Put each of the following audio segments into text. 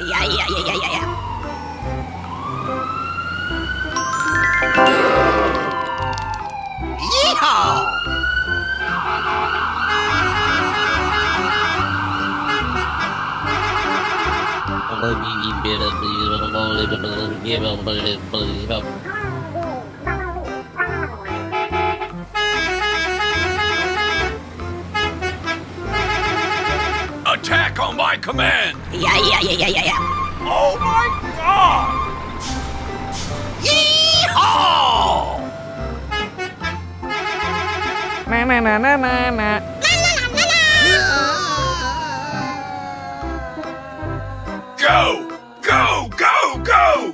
Yeah, yeah, yeah, yeah, yeah, yeah. Yeehaw! Attack on my command! Yeah, yeah, yeah, yeah, yeah, yeah. Oh my God! Yeehaw! Na na na na na na. Go! Go! Go! Go!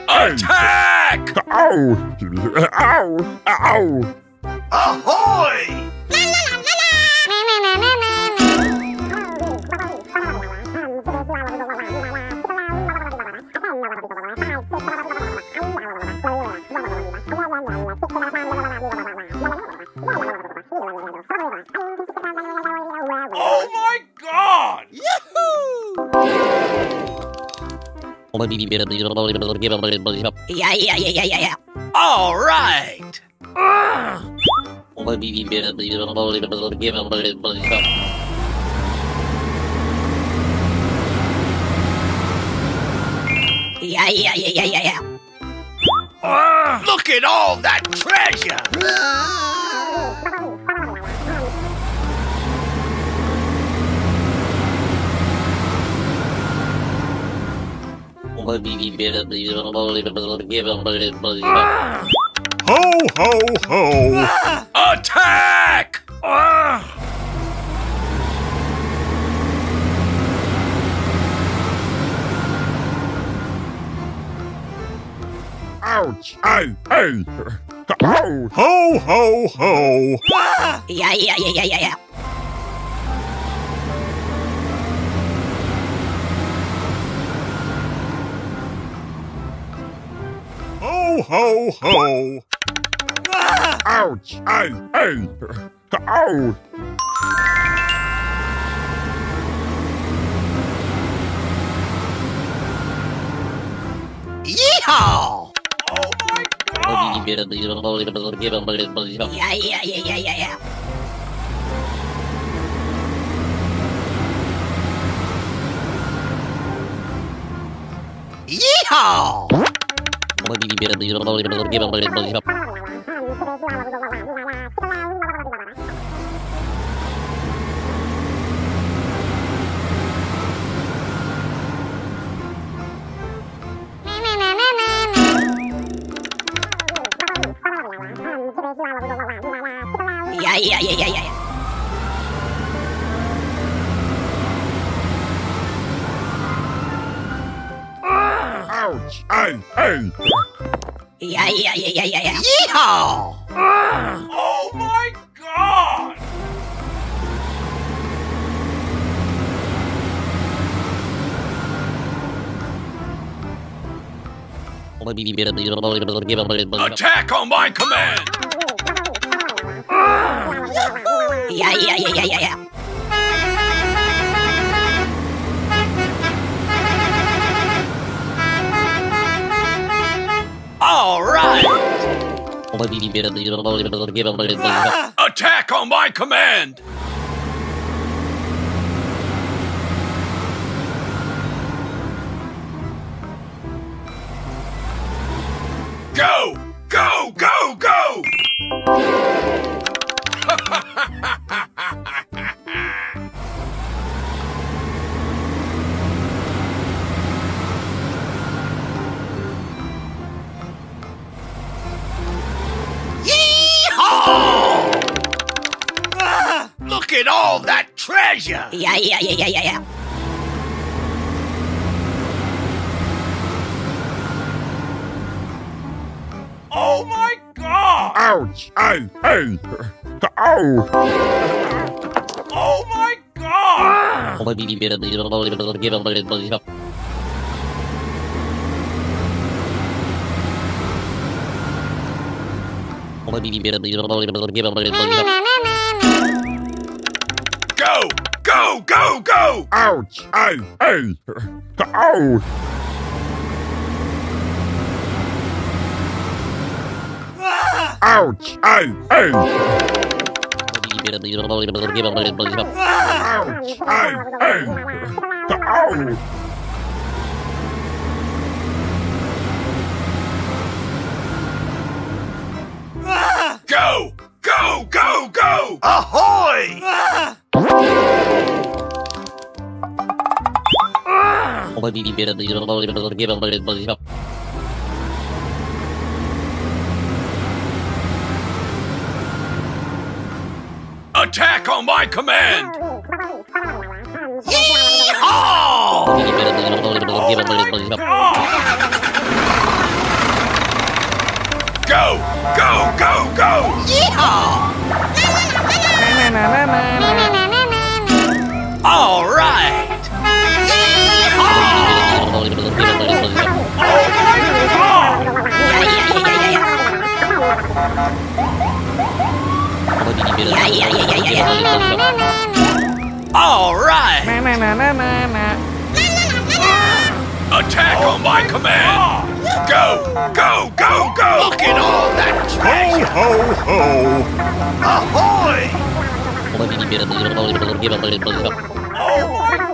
Attack! Ow! Ow! Ow! Ahoy! Oh my God! Yeah, yeah, yeah, yeah, yeah, yeah. All right! Yeah, yeah, yeah, yeah, yeah, yeah. Look at all that treasure! Ho ho ho! Attack! Ouch! Ay! Ay! Ow! Ho ho ho! Yeah, yeah, yeah, yeah, yeah, yeah. Ho ho ho! Ouch! Ay! Ay! Ow! Yeehaw! Oh my God! Yeah, yeah, yeah, yeah, yeah, yeah. Yeehaw! Yeah, yeah, yeah, yeah, yeah. Ouch! Ay! Ay! Yeah, yeah, yeah, yeah, yeah, yeah. Yeehaw! Oh my God! Attack on my command! Yeah, yeah, yeah, yeah, yeah, yeah. All right! Attack on my command! Go! Go! Go! Go! Yeehaw! Look at all that treasure! Yeah, yeah, yeah, yeah, yeah, yeah. Oh my God! Ouch! Ay! Ay! Ow! Oh my God! Go, go, go, go! Ouch! Ay! Ay! Ow! Ouch! Ay! Ay! Ouch! Ay! Ay! Ow! Go, go, go, go! Ahoy! Attack on my command! Yeehaw! Go, go, go, go! Yeehaw! All right! All right! Attack on my command! Go, go, go, go! Look at all that treasure! Ho, ho! Ahoy! Oh my God!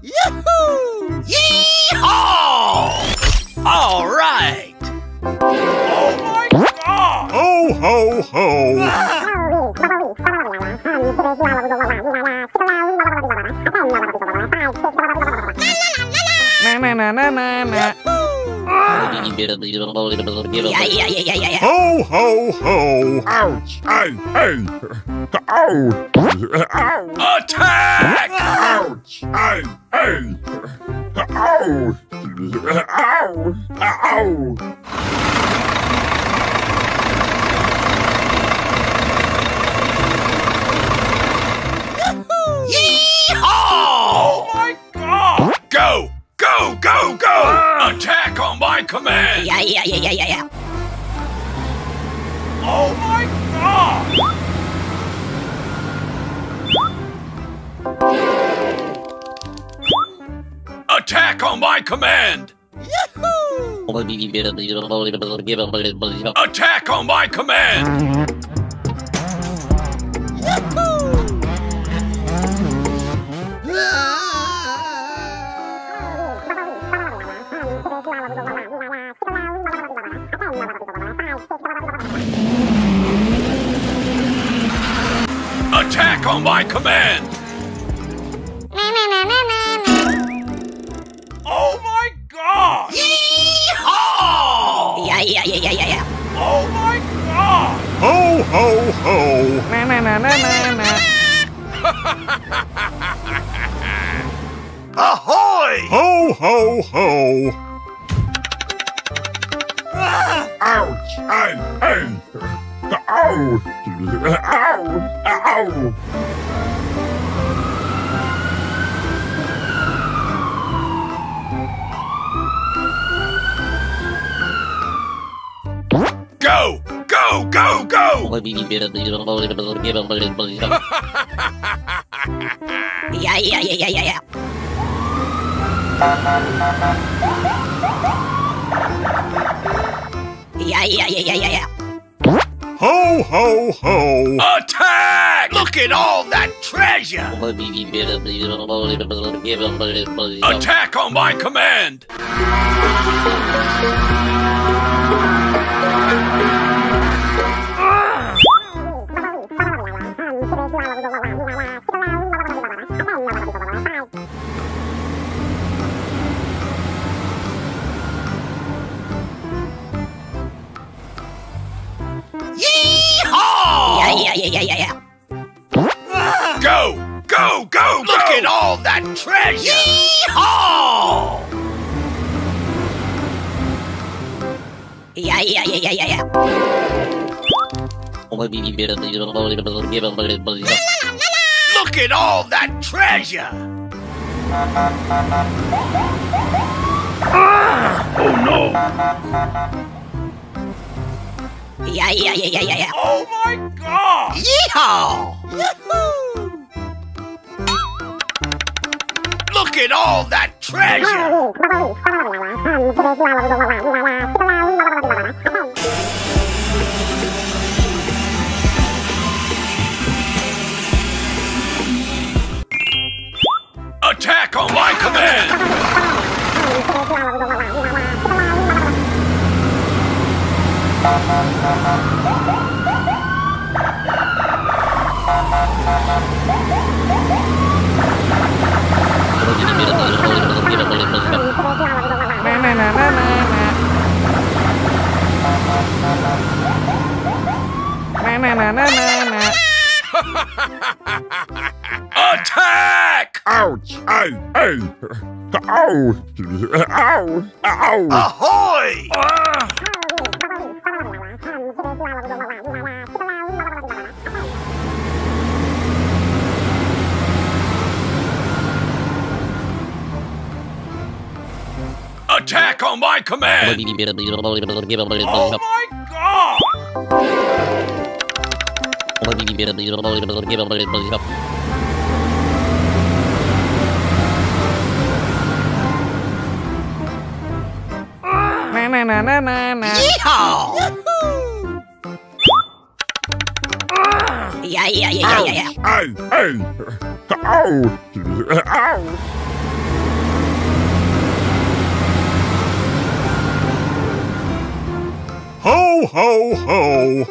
Yahoo! Yeehaw! All right! Oh my God! Ho, ho, ho! Ho, ho, ho! Ouch! Ay! Ay! Ow! Ow! Attack! Ouch! Ay! Ay! Ow! Ow! Ow! Yeehaw! Oh my God! Go, go, go, go! Attack on my command! Oh my God! Attack on my command! Yahoo! Attack on my command! Yahoo! Attack on my command! Oh my God! Yeehaw! Oh my God! Ho, ho, ho! Ahoy! Ho, ho, ho! Ouch! Ay! Ay! Ow! Ow! Ow! Go! Go! Go! Go! Ho, ho, ho! Attack! Look at all that treasure! Attack on my command! Yeehaw! Go! Go! Go! Look at all that treasure! Yeehaw! Look Look at all that treasure! Oh no! Yeah. Oh my god! Yeehaw! Look at all that treasure! Attack on my command! Attack! Ouch! Ay! Ay! Ow! Ow! Ow! Ahoy! Attack on my command! Oh my god! Yeehaw! Yeah. Ay! Ay! Ow! Ow! Ho! Ho! Ho!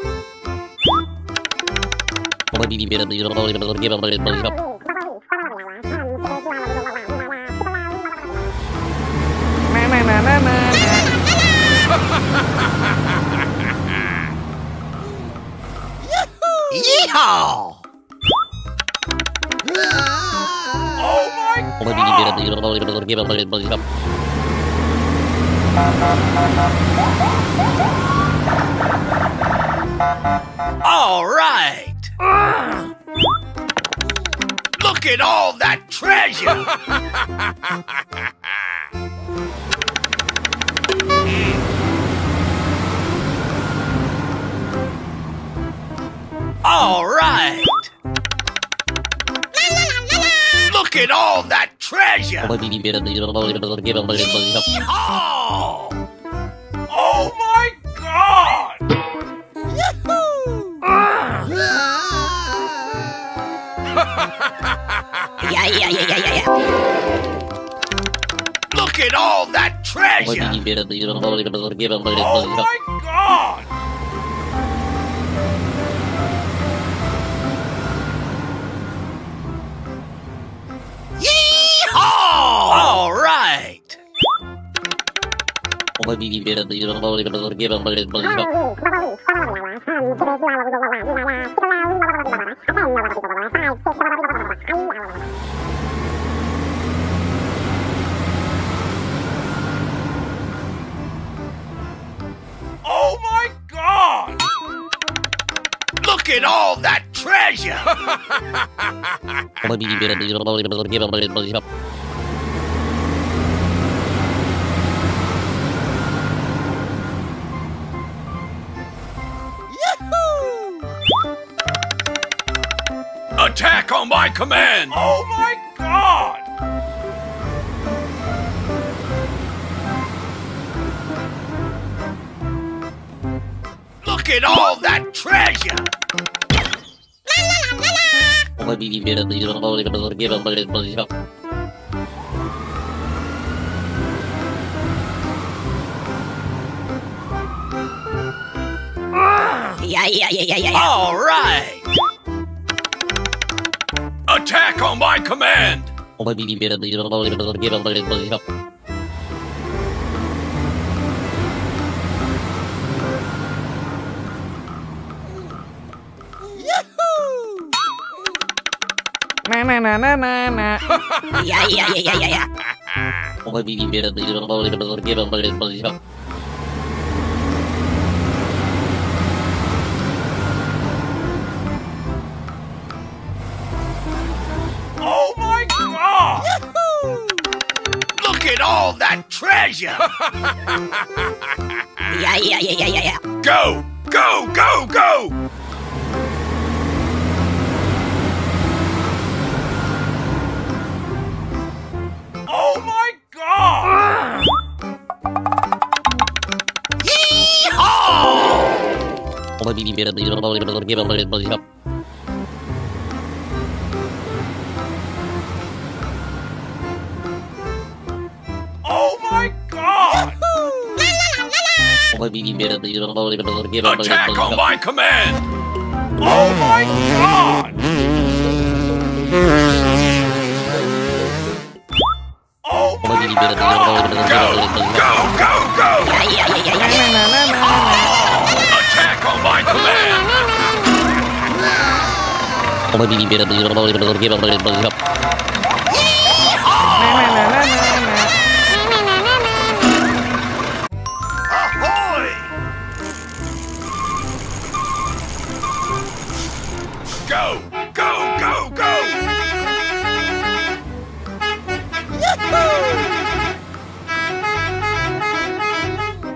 Yeehaw! Oh my god! All right! Look at all that treasure! All right! Look at all that treasure! Yeehaw! Oh my god! Yeah. Look at all that treasure! Oh my god! Yeehaw! All right! Oh my god! Look at all that treasure! Attack on my command! Oh my god! Look at all that treasure! Yeah. All right! Attack on my command! Yeah. all that treasure! Yeah. Go! Go! Go! Go! Oh my God! Yeehaw! Oh my God! Attack on my command! Oh my God! Oh my God! Go! Go! Go! Attack on my command! Ahoy! Go! Go! Go! Go!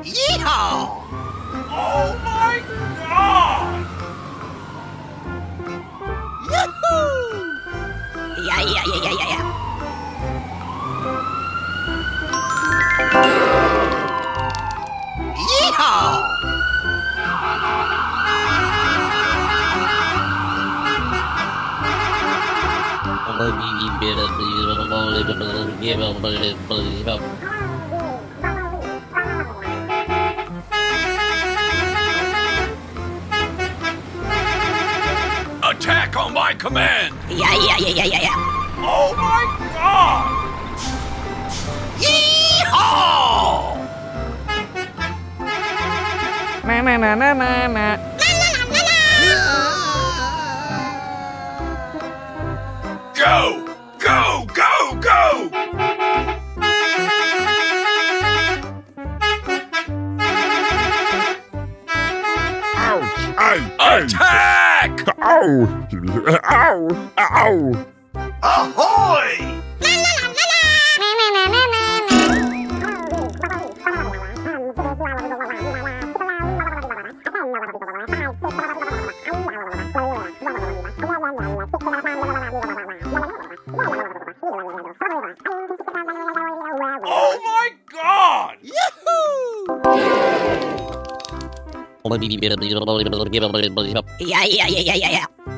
Yeehaw! Oh my God! Yeah. Yeehaw! Attack on my command! Yeah. Oh my God! Yeehaw! Na. Go! Go! Go! Go! Attack! Ow! Ow! Ow! Ahoy! Oh my God! Yeah.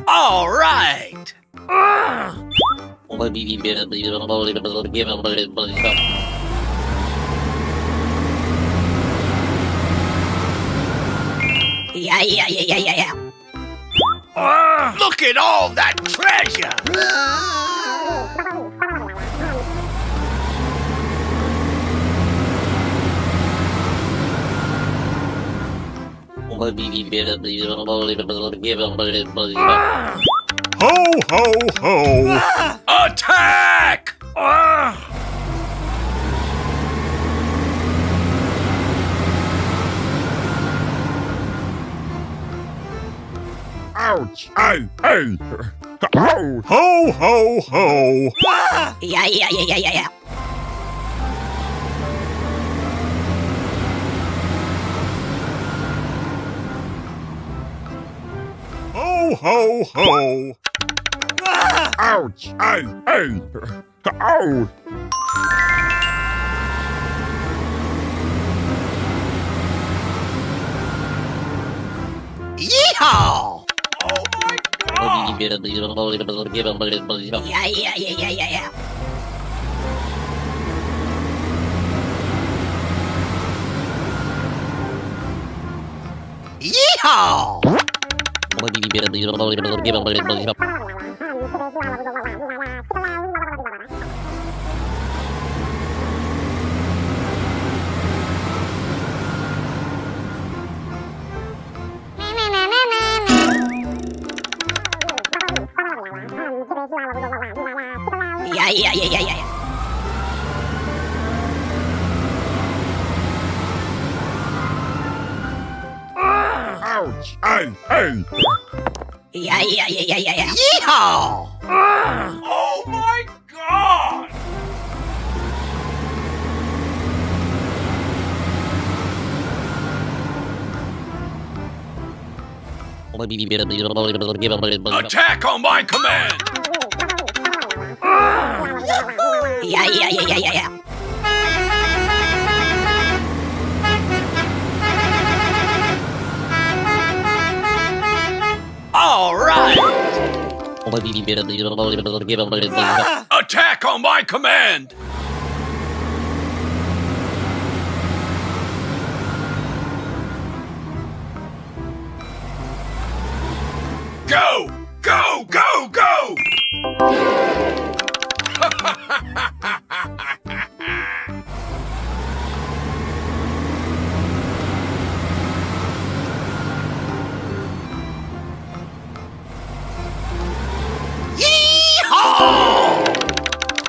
All right! Yeah. Look at all that treasure! Ho, ho, ho! Attack! Ouch! Ay! Ow! Ho, ho, ho! Yeah. Ho, ho, ho! Ouch! Ay! Ow! Yeehaw! Oh my God! Yeah. Yeehaw! Yeah. Ouch! Ay! Yeah. Yeehaw! Oh my God! Attack on my command! Yeah. All right! Attack on my command! Go! Go! Go! Go!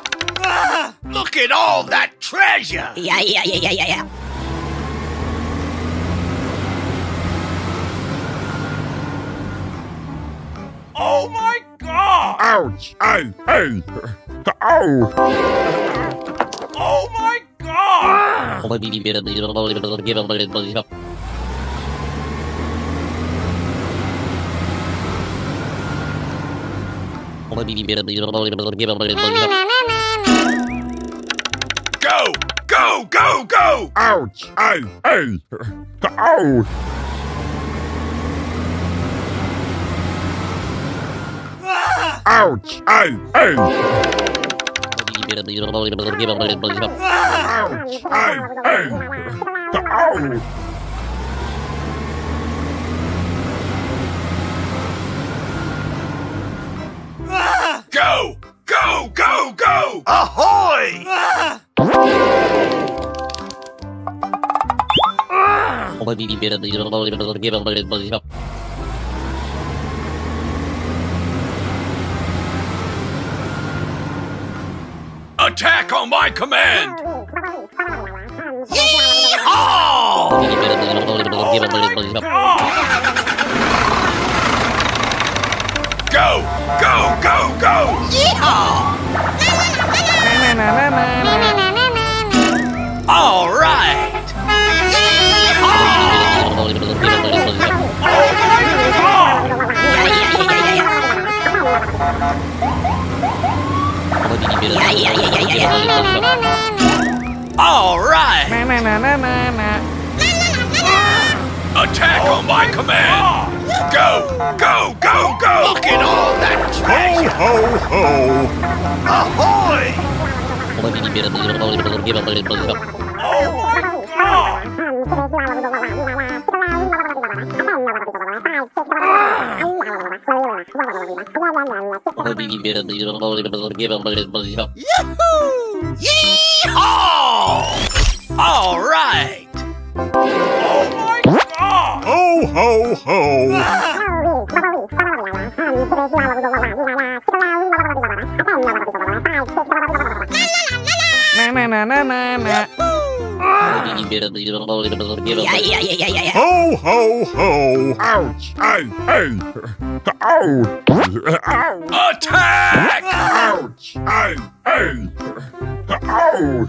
Yee-haw! Look at all that treasure! Yeah. Oh my God! Ouch! Ay! Ay! Ow! Oh my God! Go! Go! Go! Go! Ouch! Ay! Ay! Ow! Ouch! Ay! Ay! Ouch! Ay! Ay! Ow! Go! Go! Go! Go! Ahoy! Attack on my command! Yee-haw! Go! Go! Go! Go! Yeehaw! All right! Yee-haw! Oh my God! Yeah. All right! Attack on my command! Go! Go! Go! Go! Look at all that Ho! treasure! Ho! Ho! Ahoy! Oh my God! Yee-haw! All right! Oh my God! Ho! Ho! Ho! Yeah. Ho! Ho! Ho! Ouch! Ay! Ay! Ow! Ow! Attack! Ouch! Ay! Ay! Ow!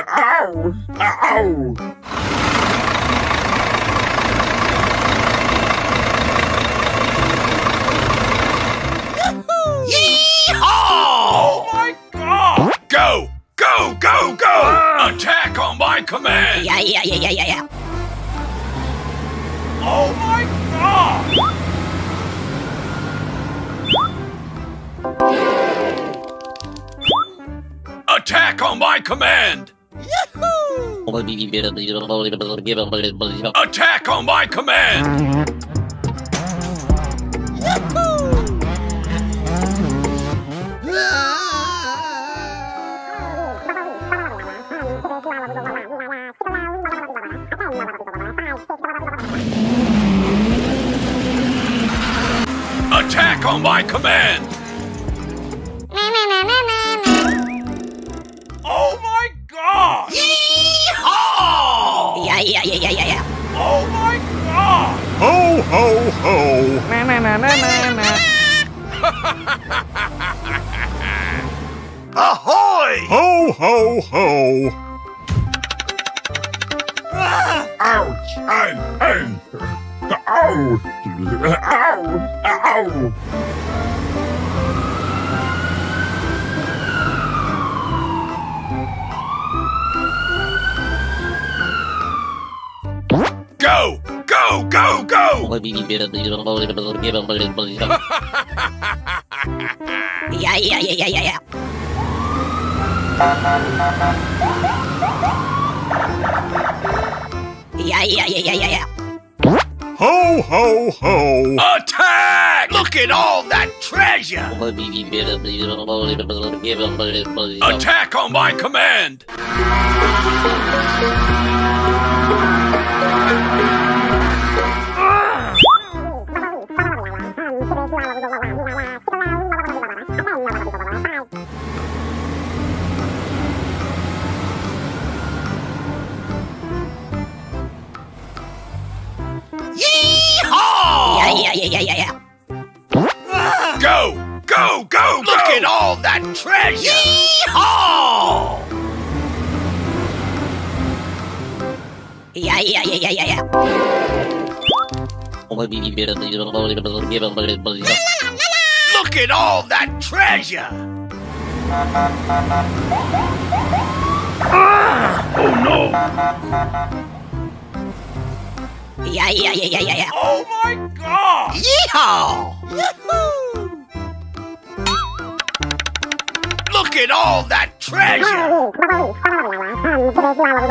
Ow! Ow! Yee-haw! Oh my God! Go! Go! Go! Go! Attack on my command! Yeah. Oh my God! Attack on my command! Attack on my command! Attack on my command! Oh my God! Yee-haw! Yeah. Oh my God! Ho! Ho! Ho! Ahoy! Ho! Ho! Ho! Ouch! Ay! Ay! Ow! Ow! Ow! Go! Go! Go! Go! Yeah. Yeah. Ho, ho, ho! Attack! Look at all that treasure! Attack on my command! Yeehaw! Yeah. Go! Go! Go! Look at all that treasure! Yeehaw! Yeah. Look at all that treasure! Oh no! Yeah. Oh my god! Yeehaw! Look at all that treasure!